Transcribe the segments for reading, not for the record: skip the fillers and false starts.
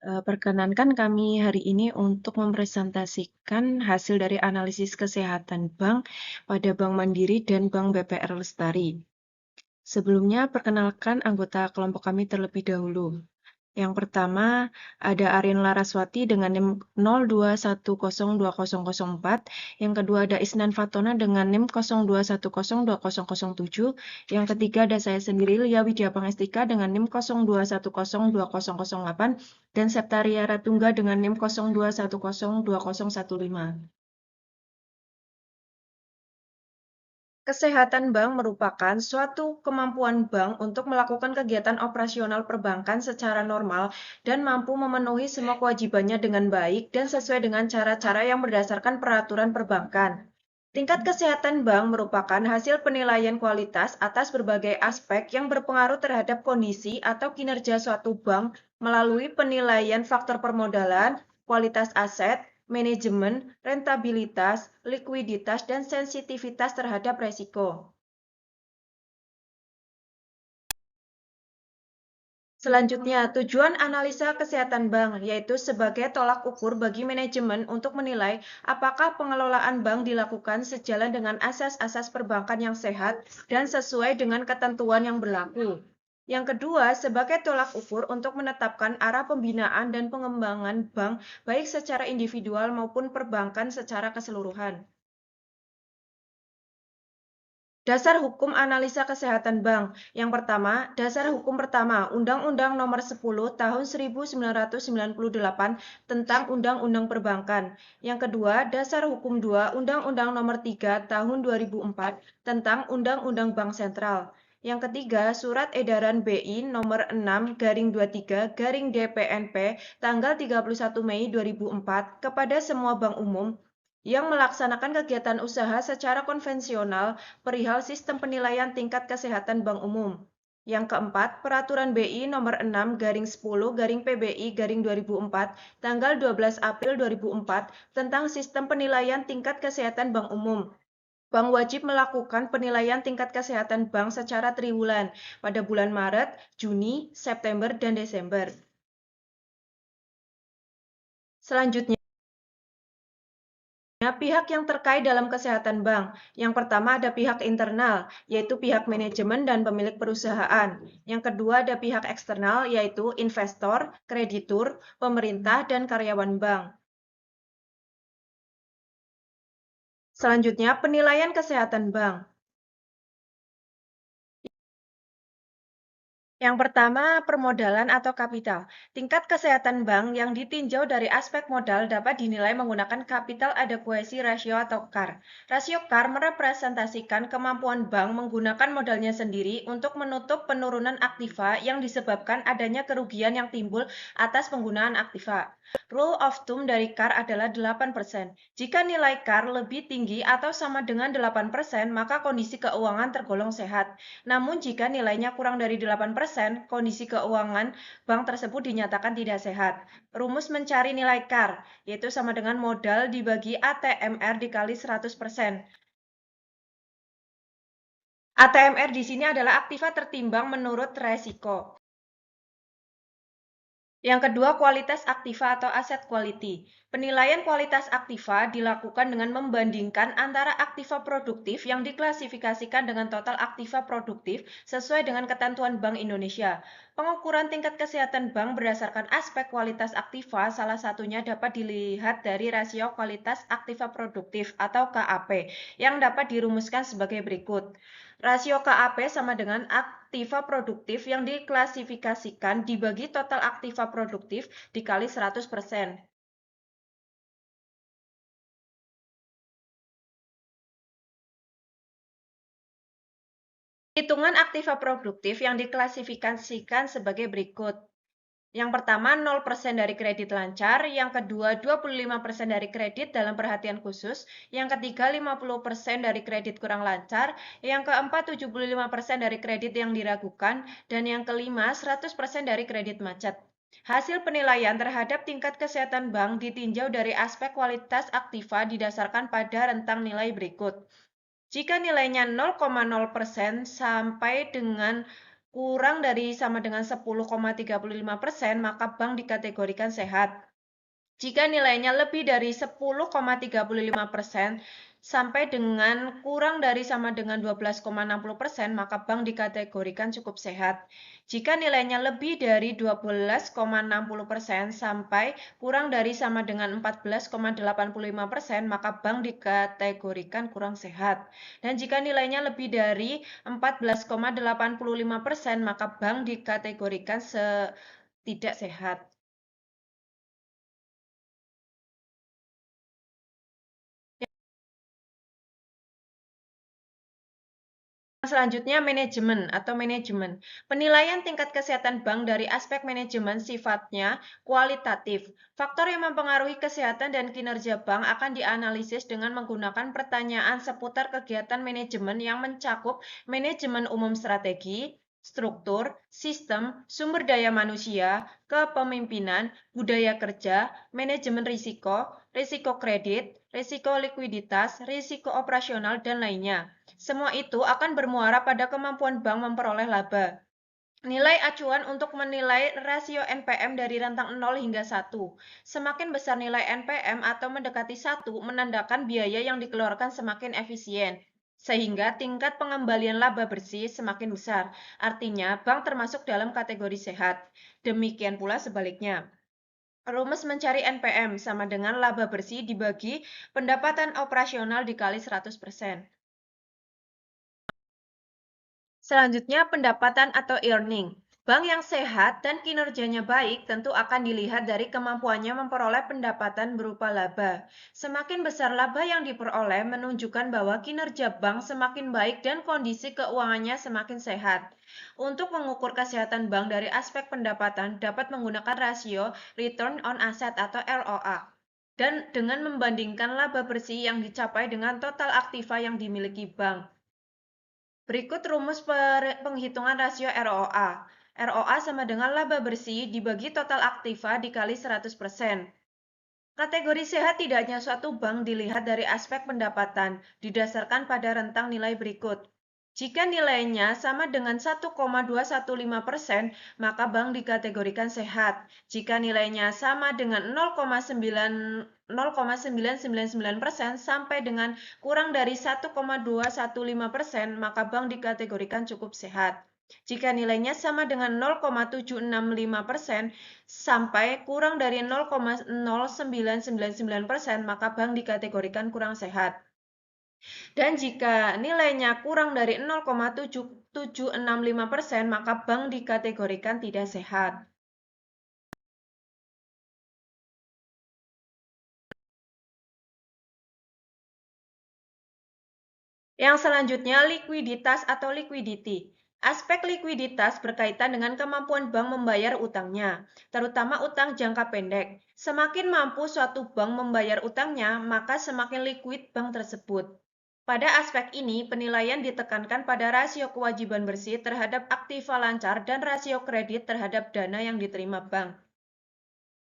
Perkenankan kami hari ini untuk mempresentasikan hasil dari analisis kesehatan bank pada Bank Mandiri dan Bank BPR Lestari. Sebelumnya, perkenalkan anggota kelompok kami terlebih dahulu. Yang pertama, ada Arin Laraswati dengan NIM 02102004. Yang kedua, ada Isnan Fatona dengan NIM 02102007. Yang ketiga, ada saya sendiri, Lia Widya Pangestika dengan NIM 02102008. Dan Septaria Ratungga dengan NIM 02102015. Kesehatan bank merupakan suatu kemampuan bank untuk melakukan kegiatan operasional perbankan secara normal dan mampu memenuhi semua kewajibannya dengan baik dan sesuai dengan cara-cara yang berdasarkan peraturan perbankan. Tingkat kesehatan bank merupakan hasil penilaian kualitas atas berbagai aspek yang berpengaruh terhadap kondisi atau kinerja suatu bank melalui penilaian faktor permodalan, kualitas aset, manajemen, rentabilitas, likuiditas, dan sensitivitas terhadap resiko. Selanjutnya, tujuan analisa kesehatan bank yaitu sebagai tolak ukur bagi manajemen untuk menilai apakah pengelolaan bank dilakukan sejalan dengan asas-asas perbankan yang sehat dan sesuai dengan ketentuan yang berlaku. Yang kedua, sebagai tolak ukur untuk menetapkan arah pembinaan dan pengembangan bank baik secara individual maupun perbankan secara keseluruhan. Dasar hukum analisa kesehatan bank. Yang pertama, dasar hukum pertama, Undang-Undang Nomor 10 Tahun 1998 tentang Undang-Undang Perbankan. Yang kedua, dasar hukum 2, Undang-Undang Nomor 3 Tahun 2004 tentang Undang-Undang Bank Sentral. Yang ketiga, Surat Edaran BI Nomor 6/2-DPNP tanggal 31 Mei 2004 kepada semua bank umum yang melaksanakan kegiatan usaha secara konvensional perihal sistem penilaian tingkat kesehatan bank umum. Yang keempat, Peraturan BI Nomor 6/PBI/2004 tanggal 12 April 2004 tentang sistem penilaian tingkat kesehatan bank umum. Bank wajib melakukan penilaian tingkat kesehatan bank secara triwulan pada bulan Maret, Juni, September, dan Desember. Selanjutnya, pihak yang terkait dalam kesehatan bank. Yang pertama ada pihak internal, yaitu pihak manajemen dan pemilik perusahaan. Yang kedua ada pihak eksternal, yaitu investor, kreditur, pemerintah, dan karyawan bank. Selanjutnya, penilaian kesehatan bank. Yang pertama, permodalan atau kapital. Tingkat kesehatan bank yang ditinjau dari aspek modal dapat dinilai menggunakan Capital Adequacy Ratio atau CAR. Rasio CAR merepresentasikan kemampuan bank menggunakan modalnya sendiri untuk menutup penurunan aktiva yang disebabkan adanya kerugian yang timbul atas penggunaan aktiva. Rule of thumb dari CAR adalah 8%. Jika nilai CAR lebih tinggi atau sama dengan 8%, maka kondisi keuangan tergolong sehat. Namun jika nilainya kurang dari 8%, kondisi keuangan bank tersebut dinyatakan tidak sehat. Rumus mencari nilai CAR, yaitu sama dengan modal dibagi ATMR dikali 100%. ATMR di sini adalah aktiva tertimbang menurut resiko. Yang kedua, kualitas aktiva atau aset quality. Penilaian kualitas aktiva dilakukan dengan membandingkan antara aktiva produktif yang diklasifikasikan dengan total aktiva produktif sesuai dengan ketentuan Bank Indonesia. Pengukuran tingkat kesehatan bank berdasarkan aspek kualitas aktiva salah satunya dapat dilihat dari rasio kualitas aktiva produktif atau KAP yang dapat dirumuskan sebagai berikut. Rasio KAP sama dengan aktiva produktif yang diklasifikasikan dibagi total aktiva produktif dikali 100%. Hitungan aktiva produktif yang diklasifikasikan sebagai berikut. Yang pertama 0% dari kredit lancar, yang kedua 25% dari kredit dalam perhatian khusus, yang ketiga 50% dari kredit kurang lancar, yang keempat 75% dari kredit yang diragukan, dan yang kelima 100% dari kredit macet. Hasil penilaian terhadap tingkat kesehatan bank ditinjau dari aspek kualitas aktiva didasarkan pada rentang nilai berikut. Jika nilainya 0,0% sampai dengan kurang dari sama dengan 10,35%, maka bank dikategorikan sehat. Jika nilainya lebih dari 10,35% sampai dengan kurang dari sama dengan 12,60%, maka bank dikategorikan cukup sehat. Jika nilainya lebih dari 12,60% sampai kurang dari sama dengan 14,85%, maka bank dikategorikan kurang sehat. Dan jika nilainya lebih dari 14,85%, maka bank dikategorikan tidak sehat. Selanjutnya, manajemen atau manajemen. Penilaian tingkat kesehatan bank dari aspek manajemen sifatnya kualitatif. Faktor yang mempengaruhi kesehatan dan kinerja bank akan dianalisis dengan menggunakan pertanyaan seputar kegiatan manajemen yang mencakup manajemen umum strategi, struktur, sistem, sumber daya manusia, kepemimpinan, budaya kerja, manajemen risiko, risiko kredit, risiko likuiditas, risiko operasional, dan lainnya. Semua itu akan bermuara pada kemampuan bank memperoleh laba. Nilai acuan untuk menilai rasio NPM dari rentang 0 hingga 1. Semakin besar nilai NPM atau mendekati 1 menandakan biaya yang dikeluarkan semakin efisien, sehingga tingkat pengembalian laba bersih semakin besar. Artinya, bank termasuk dalam kategori sehat. Demikian pula sebaliknya. Rumus mencari NPM sama dengan laba bersih dibagi pendapatan operasional dikali 100%. Selanjutnya, pendapatan atau earning. Bank yang sehat dan kinerjanya baik tentu akan dilihat dari kemampuannya memperoleh pendapatan berupa laba. Semakin besar laba yang diperoleh menunjukkan bahwa kinerja bank semakin baik dan kondisi keuangannya semakin sehat. Untuk mengukur kesehatan bank dari aspek pendapatan dapat menggunakan rasio Return on Asset atau ROA. Dan dengan membandingkan laba bersih yang dicapai dengan total aktiva yang dimiliki bank. Berikut rumus penghitungan rasio ROA. ROA sama dengan laba bersih dibagi total aktiva dikali 100%. Kategori sehat tidak hanya suatu bank dilihat dari aspek pendapatan, didasarkan pada rentang nilai berikut. Jika nilainya sama dengan 1,215%, maka bank dikategorikan sehat. Jika nilainya sama dengan 0,999% sampai dengan kurang dari 1,215%, maka bank dikategorikan cukup sehat. Jika nilainya sama dengan 0,765% sampai kurang dari 0,0999%, maka bank dikategorikan kurang sehat. Dan jika nilainya kurang dari 0,7765%, maka bank dikategorikan tidak sehat. Yang selanjutnya, likuiditas atau liquidity. Aspek likuiditas berkaitan dengan kemampuan bank membayar utangnya, terutama utang jangka pendek. Semakin mampu suatu bank membayar utangnya, maka semakin liquid bank tersebut. Pada aspek ini, penilaian ditekankan pada rasio kewajiban bersih terhadap aktiva lancar dan rasio kredit terhadap dana yang diterima bank.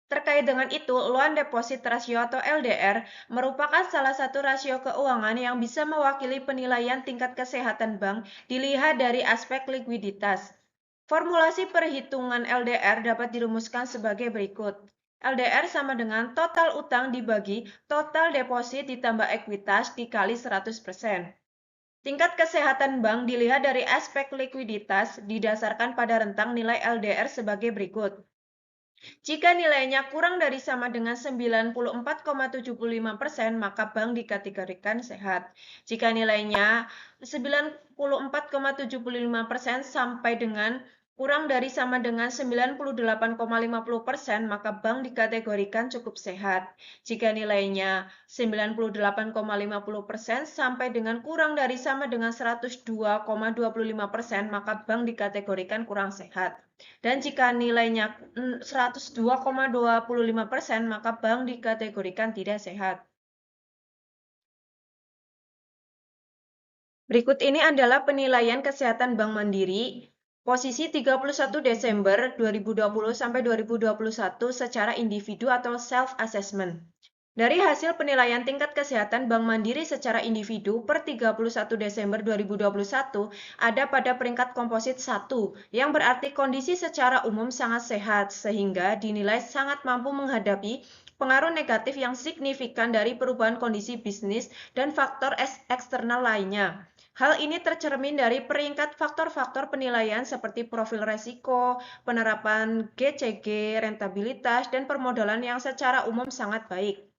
Terkait dengan itu, loan deposit ratio atau LDR merupakan salah satu rasio keuangan yang bisa mewakili penilaian tingkat kesehatan bank dilihat dari aspek likuiditas. Formulasi perhitungan LDR dapat dirumuskan sebagai berikut. LDR sama dengan total utang dibagi total deposit ditambah ekuitas dikali 100%. Tingkat kesehatan bank dilihat dari aspek likuiditas didasarkan pada rentang nilai LDR sebagai berikut. Jika nilainya kurang dari sama dengan 94,75%, maka bank dikategorikan sehat. Jika nilainya 94,75% sampai dengan kurang dari sama dengan 98,50%, maka bank dikategorikan cukup sehat. Jika nilainya 98,50% sampai dengan kurang dari sama dengan 102,25%, maka bank dikategorikan kurang sehat. Dan jika nilainya 102,25%, maka bank dikategorikan tidak sehat. Berikut ini adalah penilaian kesehatan Bank Mandiri posisi 31 Desember 2020 sampai 2021 secara individu atau self assessment. Dari hasil penilaian tingkat kesehatan Bank Mandiri secara individu per 31 Desember 2021 ada pada peringkat komposit 1, yang berarti kondisi secara umum sangat sehat sehingga dinilai sangat mampu menghadapi pengaruh negatif yang signifikan dari perubahan kondisi bisnis dan faktor eksternal lainnya. Hal ini tercermin dari peringkat faktor-faktor penilaian seperti profil resiko, penerapan GCG, rentabilitas, dan permodalan yang secara umum sangat baik.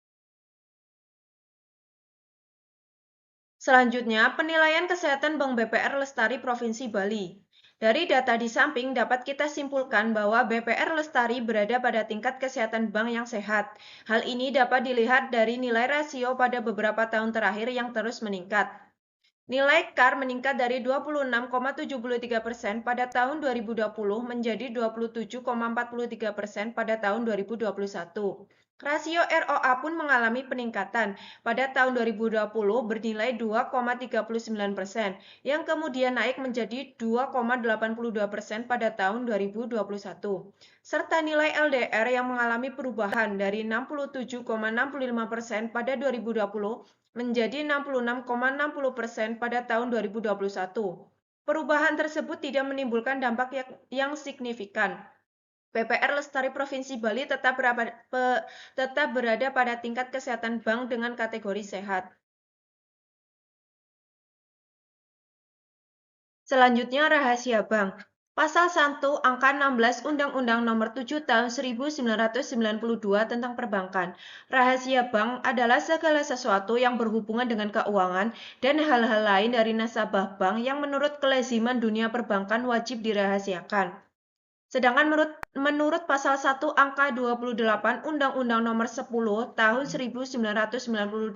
Selanjutnya, penilaian kesehatan Bank BPR Lestari Provinsi Bali. Dari data di samping dapat kita simpulkan bahwa BPR Lestari berada pada tingkat kesehatan bank yang sehat. Hal ini dapat dilihat dari nilai rasio pada beberapa tahun terakhir yang terus meningkat. Nilai CAR meningkat dari 26,73% pada tahun 2020 menjadi 27,43% pada tahun 2021. Rasio ROA pun mengalami peningkatan. Pada tahun 2020 bernilai 2,39%, yang kemudian naik menjadi 2,82% pada tahun 2021. Serta nilai LDR yang mengalami perubahan dari 67,65% pada 2020 menjadi 66,60% pada tahun 2021. Perubahan tersebut tidak menimbulkan dampak yang signifikan. BPR Lestari Provinsi Bali tetap berada pada tingkat kesehatan bank dengan kategori sehat. Selanjutnya, rahasia bank. Pasal 1 Angka 16 Undang-Undang Nomor 7 Tahun 1992 tentang Perbankan. Rahasia bank adalah segala sesuatu yang berhubungan dengan keuangan dan hal-hal lain dari nasabah bank yang menurut kelaziman dunia perbankan wajib dirahasiakan. Sedangkan menurut pasal 1 angka 28 Undang-Undang Nomor 10 Tahun 1998,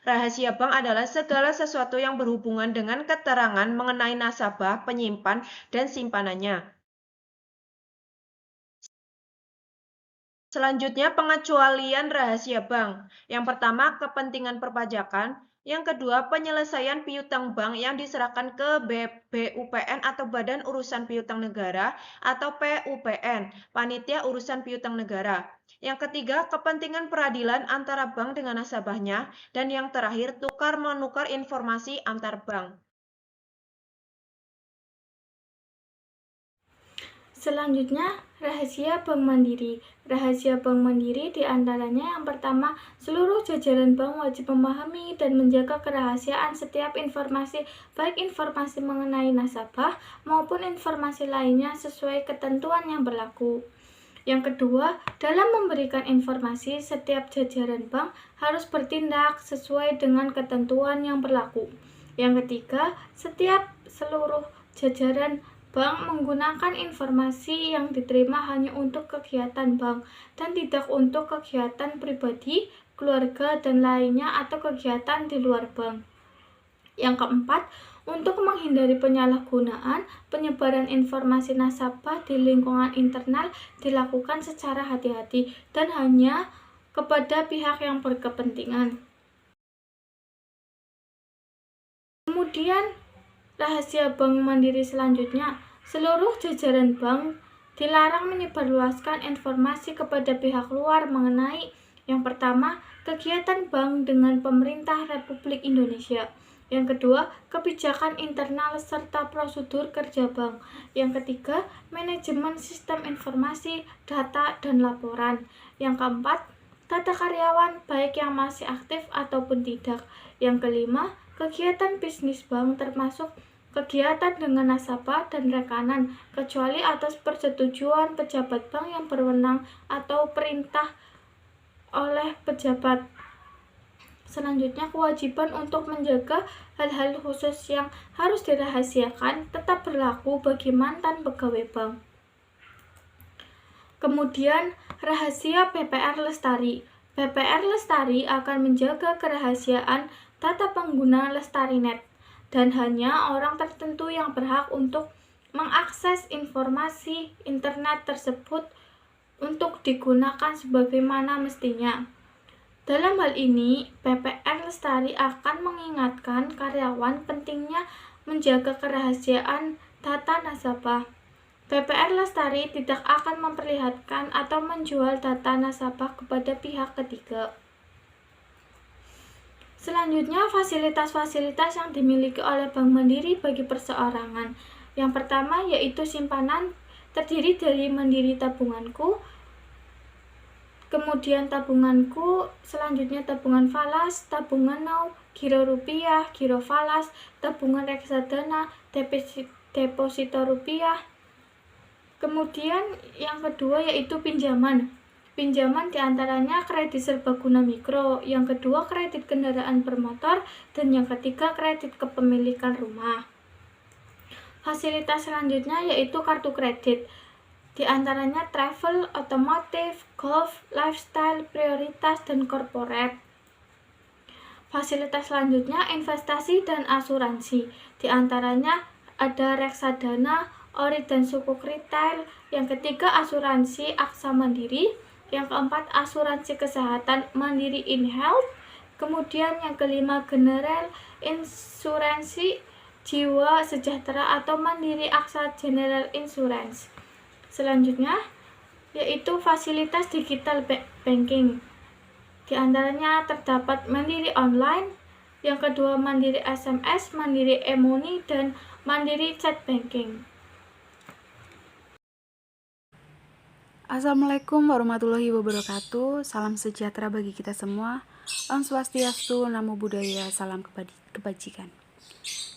rahasia bank adalah segala sesuatu yang berhubungan dengan keterangan mengenai nasabah, penyimpan, dan simpanannya. Selanjutnya, pengecualian rahasia bank. Yang pertama, kepentingan perpajakan. Yang kedua, penyelesaian piutang bank yang diserahkan ke BUPN atau Badan Urusan Piutang Negara atau PUPN, Panitia Urusan Piutang Negara. Yang ketiga, kepentingan peradilan antara bank dengan nasabahnya. Dan yang terakhir, tukar-menukar informasi antar bank. Selanjutnya, rahasia Bank Mandiri. Rahasia Bank Mandiri diantaranya yang pertama, seluruh jajaran bank wajib memahami dan menjaga kerahasiaan setiap informasi, baik informasi mengenai nasabah maupun informasi lainnya sesuai ketentuan yang berlaku. Yang kedua, dalam memberikan informasi, setiap jajaran bank harus bertindak sesuai dengan ketentuan yang berlaku. Yang ketiga, seluruh jajaran bank menggunakan informasi yang diterima hanya untuk kegiatan bank dan tidak untuk kegiatan pribadi, keluarga, dan lainnya atau kegiatan di luar bank. Yang keempat, untuk menghindari penyalahgunaan, penyebaran informasi nasabah di lingkungan internal dilakukan secara hati-hati dan hanya kepada pihak yang berkepentingan. Kemudian, rahasia Bank Mandiri selanjutnya, seluruh jajaran bank dilarang menyebarluaskan informasi kepada pihak luar mengenai yang pertama, kegiatan bank dengan pemerintah Republik Indonesia. Yang kedua, kebijakan internal serta prosedur kerja bank. Yang ketiga, manajemen sistem informasi, data, dan laporan. Yang keempat, data karyawan baik yang masih aktif ataupun tidak. Yang kelima, kegiatan bisnis bank termasuk kegiatan dengan nasabah dan rekanan, kecuali atas persetujuan pejabat bank yang berwenang atau perintah oleh pejabat. Selanjutnya, kewajiban untuk menjaga hal-hal khusus yang harus dirahasiakan tetap berlaku bagi mantan pegawai bank. Kemudian, rahasia BPR Lestari. BPR Lestari akan menjaga kerahasiaan data pengguna Lestarinet dan hanya orang tertentu yang berhak untuk mengakses informasi internet tersebut untuk digunakan sebagaimana mestinya. Dalam hal ini, BPR Lestari akan mengingatkan karyawan pentingnya menjaga kerahasiaan data nasabah. BPR Lestari tidak akan memperlihatkan atau menjual data nasabah kepada pihak ketiga. Selanjutnya, fasilitas-fasilitas yang dimiliki oleh Bank Mandiri bagi perseorangan. Yang pertama yaitu simpanan, terdiri dari Mandiri Tabunganku, kemudian tabunganku, selanjutnya tabungan falas, tabungan now, giro rupiah, giro falas, tabungan reksadana, deposito rupiah. Kemudian yang kedua yaitu pinjaman. Pinjaman diantaranya kredit serbaguna mikro, yang kedua kredit kendaraan bermotor, dan yang ketiga kredit kepemilikan rumah. Fasilitas selanjutnya yaitu kartu kredit. Di antaranya travel, otomotif, golf, lifestyle, prioritas, dan corporate. Fasilitas selanjutnya investasi dan asuransi. Di antaranya ada reksadana, ori dan sukuk retail. Yang ketiga asuransi Aksa Mandiri. Yang keempat asuransi kesehatan Mandiri InHealth. Kemudian yang kelima general insuransi jiwa sejahtera atau Mandiri Aksa General Insurance. Selanjutnya yaitu fasilitas digital banking. Di antaranya terdapat Mandiri Online, yang kedua Mandiri SMS, Mandiri e-money, dan Mandiri Chat Banking. Assalamualaikum warahmatullahi wabarakatuh. Salam sejahtera bagi kita semua. Om Swastiastu, Namo Buddhaya, salam kebajikan.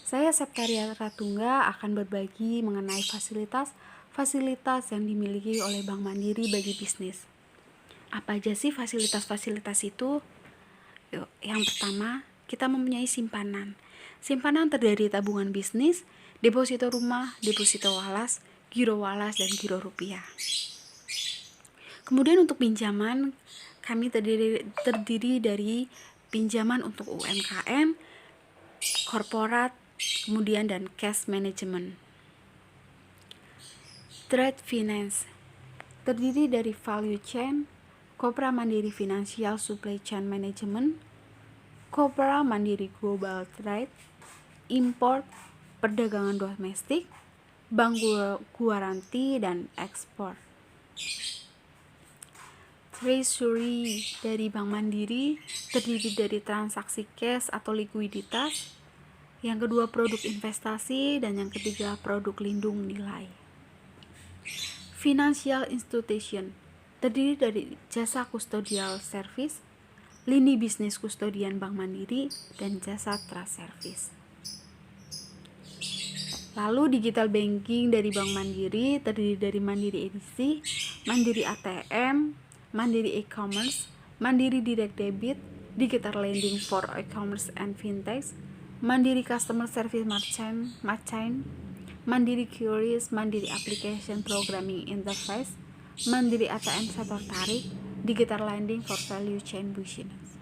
Saya Septaria Ratungga akan berbagi mengenai fasilitas yang dimiliki oleh Bank Mandiri bagi bisnis. Apa aja sih fasilitas-fasilitas itu? Yang pertama, kita mempunyai simpanan. Simpanan terdiri tabungan bisnis, deposito rumah, deposito walas, giro walas, dan giro rupiah. Kemudian untuk pinjaman, kami terdiri dari pinjaman untuk UMKM, korporat, kemudian dan cash management. Trade finance terdiri dari value chain, Kopra Mandiri Financial Supply Chain Management, Kopra Mandiri Global Trade, import, perdagangan domestik, bank guaranti, dan ekspor. Treasury dari Bank Mandiri terdiri dari transaksi cash atau likuiditas, yang kedua produk investasi, dan yang ketiga produk lindung nilai. Financial institution terdiri dari jasa custodial service, lini bisnis kustodian Bank Mandiri, dan jasa trust service. Lalu digital banking dari Bank Mandiri terdiri dari Mandiri Edisi, Mandiri ATM, Mandiri e-commerce, Mandiri direct debit, digital lending for e-commerce and fintech, Mandiri customer service merchant, Mandiri QRIS, Mandiri application programming interface, Mandiri ATM setor tarik, digital lending for value chain business.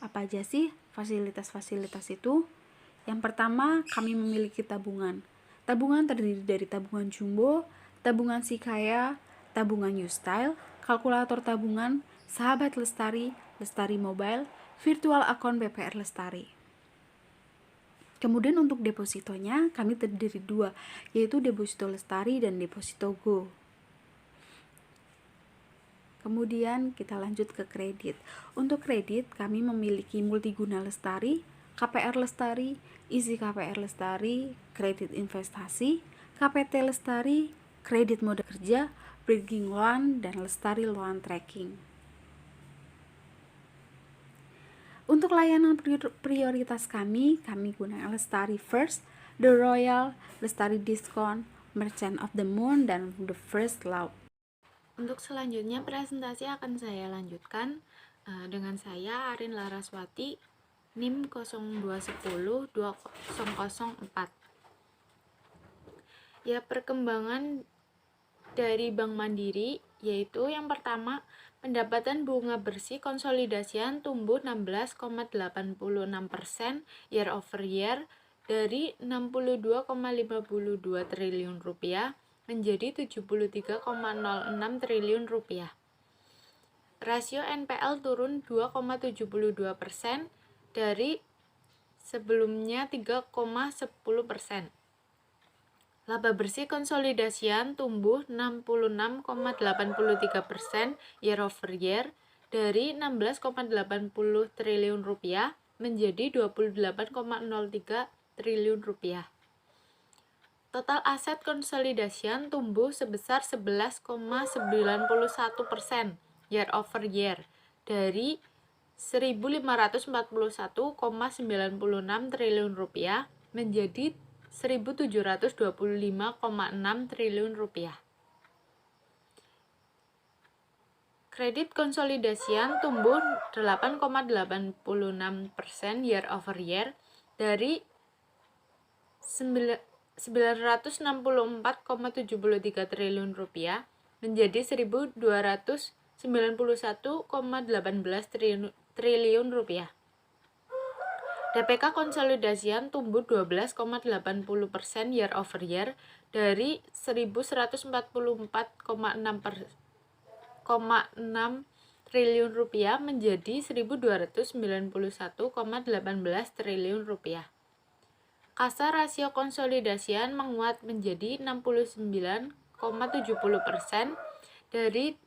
Apa aja sih fasilitas-fasilitas itu? Yang pertama, kami memiliki tabungan. Tabungan terdiri dari tabungan jumbo, tabungan sikaya, tabungan YouStyle, kalkulator tabungan, sahabat lestari, lestari mobile, virtual account BPR Lestari. Kemudian untuk depositonya kami terdiri dua, yaitu deposito lestari dan deposito go. Kemudian kita lanjut ke kredit. Untuk kredit kami memiliki multiguna lestari, KPR Lestari, isi KPR Lestari, kredit investasi, KPT Lestari, kredit mode kerja, bridging loan, dan Lestari loan tracking. Untuk layanan prioritas kami gunakan Lestari First, The Royal, Lestari Discount, Merchant of the Moon, dan The First Love. Untuk selanjutnya presentasi akan saya lanjutkan dengan saya Arin Laraswati, NIM 02102004. Ya, perkembangan dari Bank Mandiri yaitu yang pertama, pendapatan bunga bersih konsolidasian tumbuh 16,86% year over year dari 62,52 triliun rupiah menjadi 73,06 triliun rupiah. Rasio NPL turun 2,72% dari sebelumnya 3,10%. Laba bersih konsolidasian tumbuh 66,83% year over year dari 16,80 triliun rupiah menjadi 28,03 triliun rupiah. Total aset konsolidasian tumbuh sebesar 11,91% year over year dari 1.541,96 triliun rupiah menjadi 1.725,6 triliun rupiah. Kredit konsolidasian tumbuh 8,86% year over year dari 964,73 triliun rupiah menjadi 1.291,18 triliun rupiah. DPK konsolidasian tumbuh 12,80% year over year dari 1.144,6 triliun rupiah menjadi 1.291,18 triliun rupiah. Kasa rasio konsolidasian menguat menjadi 69,70% dari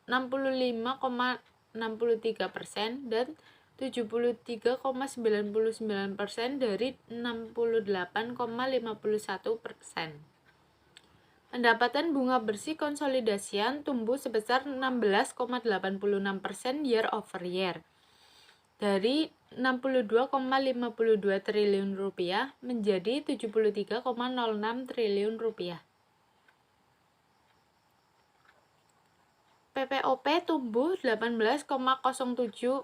65,63% dan 73,99% dari 68,51%. Pendapatan bunga bersih konsolidasian tumbuh sebesar 16,86% year over year dari 62,52 triliun rupiah menjadi 73,06 triliun rupiah. PPOP tumbuh 18,07%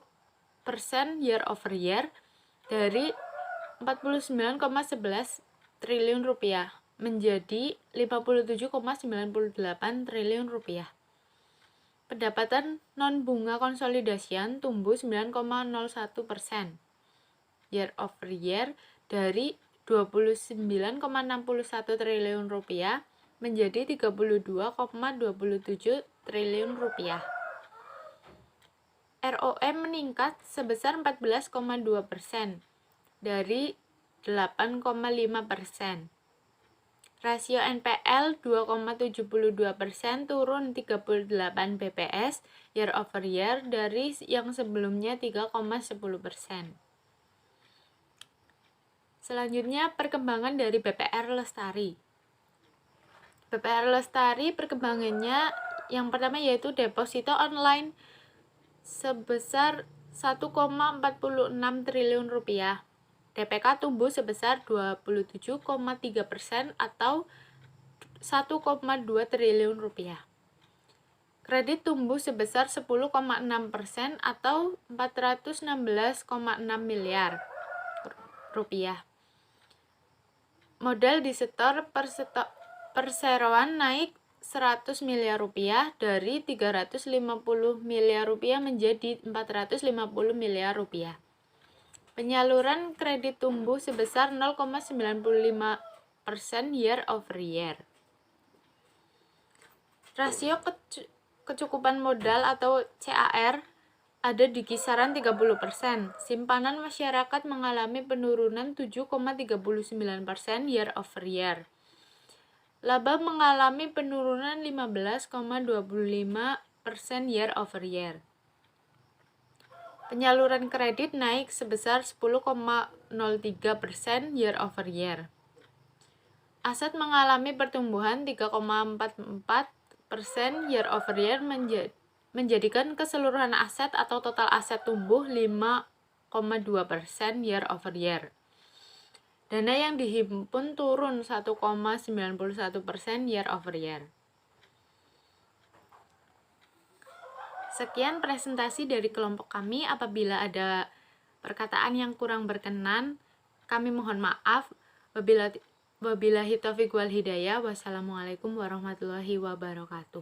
year over year dari 49,11 triliun rupiah menjadi 57,98 triliun rupiah. Pendapatan non-bunga konsolidasian tumbuh 9,01% year over year dari 29,61 triliun rupiah menjadi 32,27 triliun rupiah. ROE meningkat sebesar 14,2% dari 8,5%. Rasio NPL 2,72% turun 38 bps year over year dari yang sebelumnya 3,10%. Selanjutnya perkembangan dari BPR Lestari. BPR Lestari perkembangannya yang pertama yaitu deposito online sebesar 1,46 triliun rupiah. DPK tumbuh sebesar 27,3% atau 1,2 triliun rupiah. Kredit tumbuh sebesar 10,6% atau 416,6 miliar rupiah. Modal disetor perseroan naik 100 miliar rupiah dari 350 miliar rupiah menjadi 450 miliar rupiah. Penyaluran kredit tumbuh sebesar 0,95% year over year. Rasio kecukupan modal atau CAR ada di kisaran 30%. Simpanan masyarakat mengalami penurunan 7,39% year over year. Laba mengalami penurunan 15,25% year over year. Penyaluran kredit naik sebesar 10,03% year over year. Aset mengalami pertumbuhan 3,44% year over year menjadikan keseluruhan aset atau total aset tumbuh 5,2% year over year. Dana yang dihimpun turun 1,91% year over year. Sekian presentasi dari kelompok kami. Apabila ada perkataan yang kurang berkenan, kami mohon maaf. Wabillahi taufiq wal hidayah. Wassalamualaikum warahmatullahi wabarakatuh.